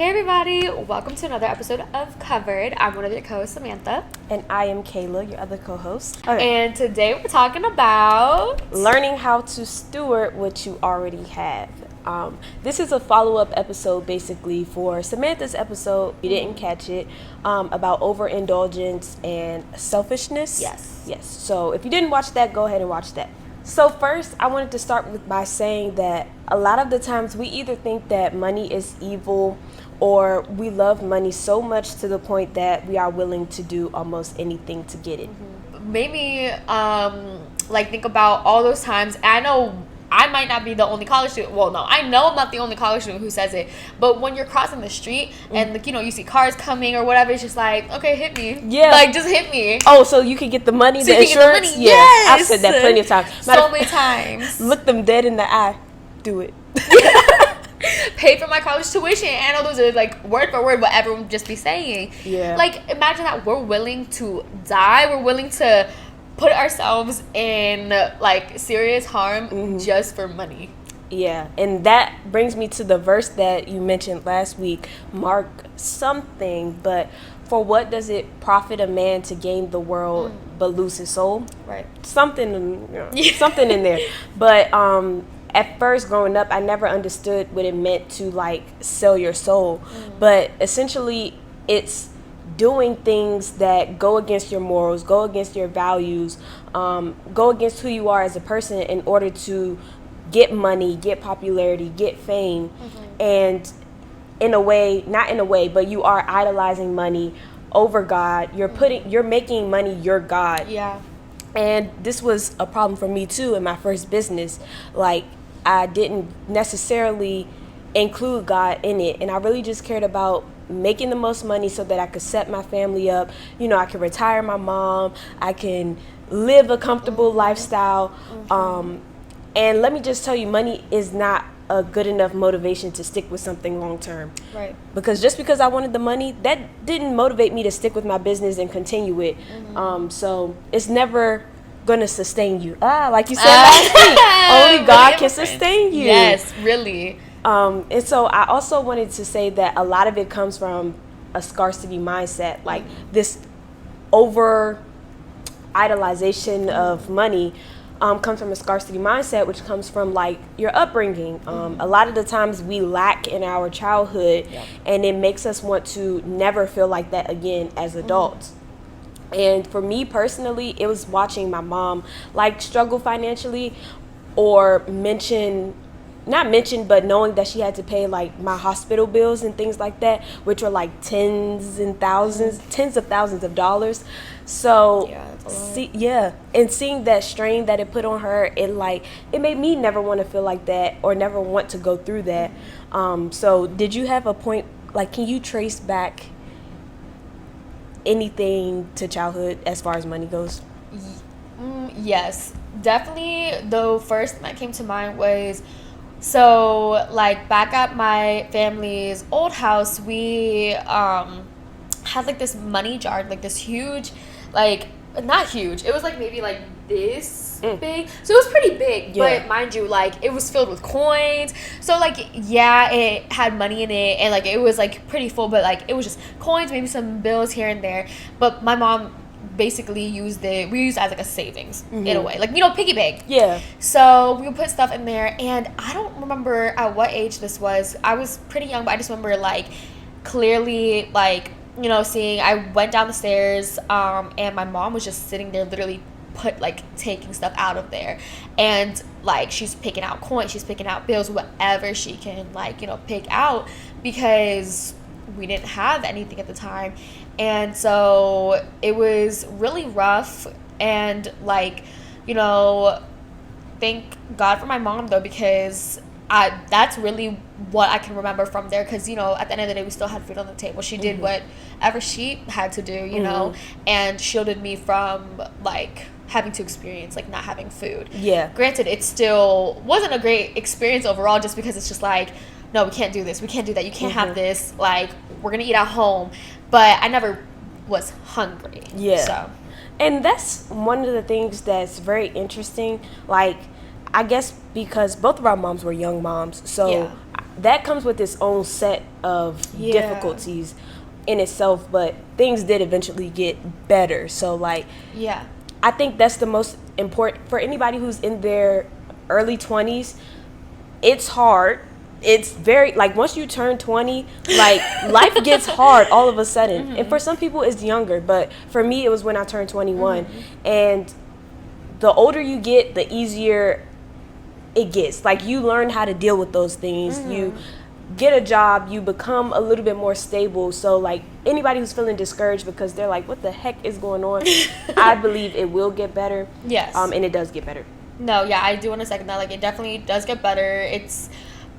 Hey everybody, welcome to another episode of Couvered. I'm one of your co-hosts, Samantha. And I am Kayla, your other co-host. Okay. And today we're talking about Learning how to steward what you already have. This is a follow-up episode basically for Samantha's episode, you didn't catch it, about overindulgence and selfishness. Yes. So if you didn't watch that, go ahead and watch that. So first, I wanted to start by saying that a lot of the times we either think that money is evil or we love money so much to the point that we are willing to do almost anything to get it. maybe think about all those times. I know I might not be the only college student. Well, no, I know I'm not the only college student who says it. But when you're crossing the street and you see cars coming or whatever, it's just like, okay, hit me. Yeah. Just hit me. Oh, so you can get the money, the insurance? Get the money. Yes. I've said that plenty of times. So many times. Look them dead in the eye. Do it. Pay for my college tuition. I know those are like word for word what everyone would just be saying. Yeah. Like, imagine that we're willing to die. We're willing to put ourselves in like serious harm just for money. Yeah, and that brings me to the verse that you mentioned last week, Mark something, but for what does it profit a man to gain the world but lose his soul? Right. Something in there. But at first growing up, I never understood what it meant to like sell your soul. But essentially it's doing things that go against your morals, go against your values, go against who you are as a person in order to get money, get popularity, get fame. And but you are idolizing money over God. You're making money your God. Yeah. And this was a problem for me too in my first business. Like, I didn't necessarily include God in it, and I really just cared about making the most money so that I could set my family up. I can retire my mom, I can live a comfortable lifestyle. And let me just tell you, money is not a good enough motivation to stick with something long term. Right. Because just because I wanted the money, that didn't motivate me to stick with my business and continue it. So it's never gonna sustain you. Like you said last week, only God can sustain you. Yes, really. And so I also wanted to say that a lot of it comes from a scarcity mindset, like this over idolization of money comes from a scarcity mindset, which comes from like your upbringing. A lot of the times we lack in our childhood, and it makes us want to never feel like that again as adults. And for me personally, it was watching my mom like struggle financially, or but knowing that she had to pay like my hospital bills and things like that, which were like tens of thousands of dollars. So and seeing that strain that it put on her, it made me never want to feel like that or never want to go through that. So did you have a point, like, can you trace back anything to childhood as far as money goes? Yes, definitely. The first thing that came to mind was, so like back at my family's old house, we had like this money jar, like this huge, like not huge, it was like maybe like this big, so it was pretty big. But mind you, like it was filled with coins, so like it had money in it, and like it was like pretty full, but like it was just coins, maybe some bills here and there. But my mom basically we used it as like a savings in a way, like piggy bank. So we would put stuff in there, and I don't remember at what age this was. I was pretty young, but I just remember like clearly like seeing, I went down the stairs and my mom was just sitting there literally taking stuff out of there, and like she's picking out coins, she's picking out bills, whatever she can pick out, because we didn't have anything at the time. And so it was really rough, and thank God for my mom though, because that's really what I can remember from there, because at the end of the day we still had food on the table. She did whatever she had to do, and shielded me from like having to experience like not having food. Granted, it still wasn't a great experience overall, just because it's just like, no, we can't do this, we can't do that, you can't have this, like we're gonna eat at home. But I never was hungry. So. And that's one of the things that's very interesting. Like, I guess because both of our moms were young moms, so that comes with its own set of difficulties in itself, but things did eventually get better. So like, Yeah. I think that's the most important for anybody who's in their early 20s. It's hard. It's very, like, once you turn 20, like, life gets hard all of a sudden. Mm-hmm. And for some people, it's younger. But for me, it was when I turned 21. Mm-hmm. And the older you get, the easier it gets. Like, you learn how to deal with those things. Mm-hmm. You get a job. You become a little bit more stable. So, like, anybody who's feeling discouraged because they're like, what the heck is going on? I believe it will get better. Yes. And it does get better. No, yeah, I do want to second that. Like, it definitely does get better. It's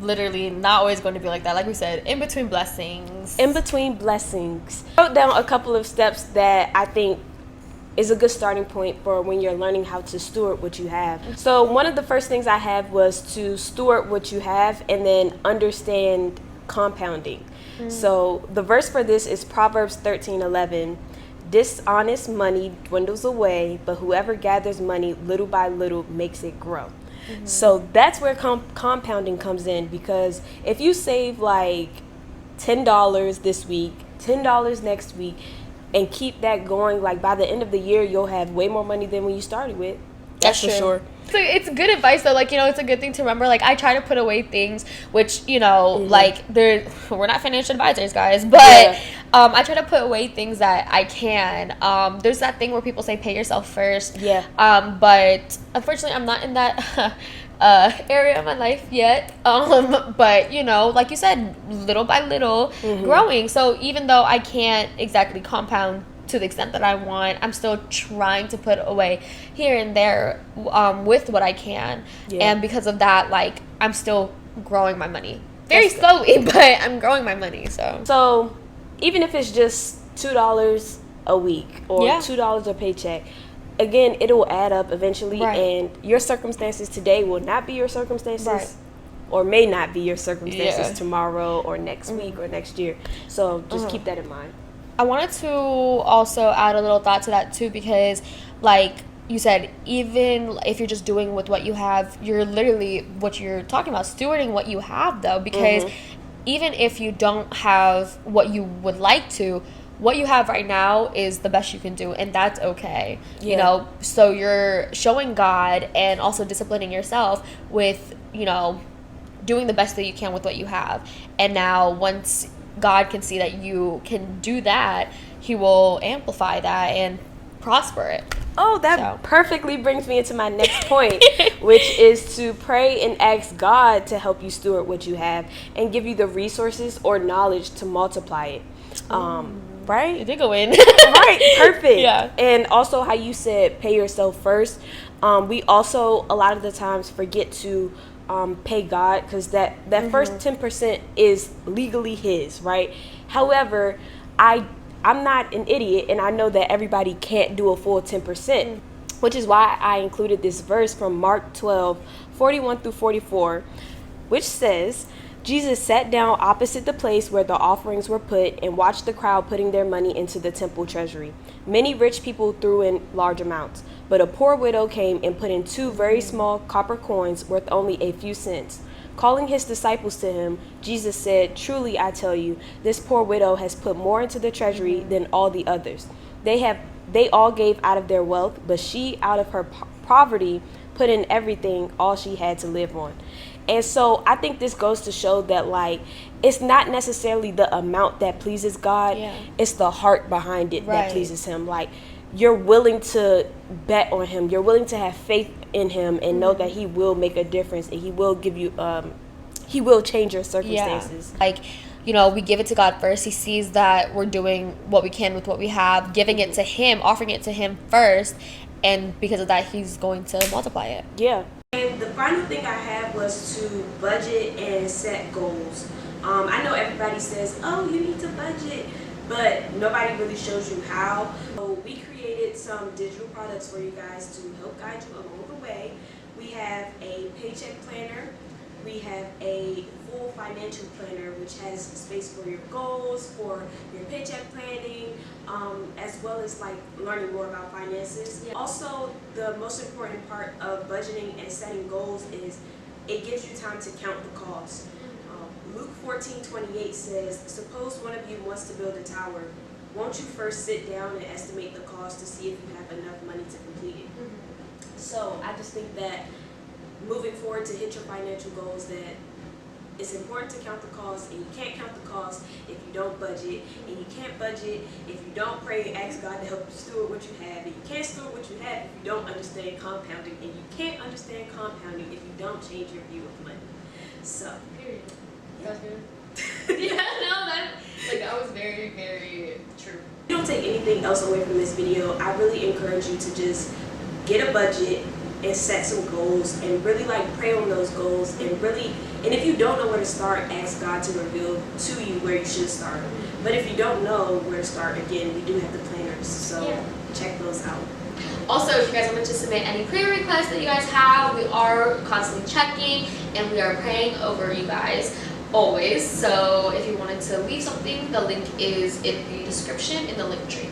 literally not always going to be like that. Like we said, in between blessings. In between blessings. I wrote down a couple of steps that I think is a good starting point for when you're learning how to steward what you have. So one of the first things I had was to steward what you have and then understand compounding. So the verse for this is Proverbs 13:11. Dishonest money dwindles away, but whoever gathers money little by little makes it grow. So that's where compounding comes in, because if you save like $10 this week, $10 next week, and keep that going, like by the end of the year, you'll have way more money than when you started with. That's for true. sure. So it's good advice though. Like, you know, it's a good thing to remember. Like, I try to put away things, which, you know, like we're not financial advisors, guys, but I try to put away things that I can. There's that thing where people say pay yourself first. Yeah. But unfortunately, I'm not in that area of my life yet. But you know, like you said, little by little, growing. So even though I can't exactly compound to the extent that I want, I'm still trying to put away here and there with what I can. And because of that, like, I'm still growing my money very slowly, but I'm growing my money. So even if it's just $2 a week or $2 a paycheck, again, it will add up eventually, and your circumstances today will not be your circumstances or may not be your circumstances tomorrow or next week or next year. So just keep that in mind. I wanted to also add a little thought to that too, because like you said, even if you're just doing with what you have, you're literally, what you're talking about, stewarding what you have though, because even if you don't have what you would like to, what you have right now is the best you can do, and that's okay. You know, so you're showing God and also disciplining yourself with, you know, doing the best that you can with what you have. And now once God can see that you can do that, he will amplify that and prosper it. Oh, that perfectly brings me into my next point, which is to pray and ask God to help you steward what you have and give you the resources or knowledge to multiply it. Right? You did go in. Right, perfect. Yeah. And also how you said pay yourself first. We also a lot of the times forget to pay God, because that first 10% is legally his, right? However, I'm not an idiot, and I know that everybody can't do a full 10%, which is why I included this verse from Mark 12:41-44, which says, Jesus sat down opposite the place where the offerings were put and watched the crowd putting their money into the temple treasury. Many rich people threw in large amounts, but a poor widow came and put in 2 very small copper coins worth only a few cents. Calling his disciples to him, Jesus said, "Truly I tell you, this poor widow has put more into the treasury than all the others. They all gave out of their wealth, but she, out of her poverty, put in everything, all she had to live on." And so I think this goes to show that, like, it's not necessarily the amount that pleases God, it's the heart behind it that pleases him. Like, you're willing to bet on him, you're willing to have faith in him and know that he will make a difference and he will give you he will change your circumstances. Like, you know, we give it to God first. He sees that we're doing what we can with what we have, giving it to him, offering it to him first, and because of that, he's going to multiply it. And the final thing I had was to budget and set goals. I know everybody says, oh, you need to budget, but nobody really shows you how. So we created some digital products for you guys to help guide you along the way. We have a paycheck planner. We have a full financial planner, which has space for your goals, for your paycheck planning, as well as like learning more about finances. Also, the most important part of budgeting and setting goals is it gives you time to count the cost. Luke 14:28 says, suppose one of you wants to build a tower. Won't you first sit down and estimate the cost to see if you have enough money to complete it? So I just think that moving forward to hit your financial goals, that it's important to count the cost, and you can't count the cost if you don't budget, and you can't budget if you don't pray and ask God to help you steward what you have, and you can't steward what you have if you don't understand compounding, and you can't understand compounding if you don't change your view of money. So, Period. That's good. Yeah, no, that was very, very true. if you don't take anything else away from this video, I really encourage you to just get a budget and set some goals and really like pray on those goals, and if you don't know where to start, ask God to reveal to you where you should start. But if you don't know where to start, again, we do have the planners, so check those out. Also, if you guys wanted to submit any prayer requests that you guys have, we are constantly checking and we are praying over you guys always. So if you wanted to leave something, the link is in the description in the link tree.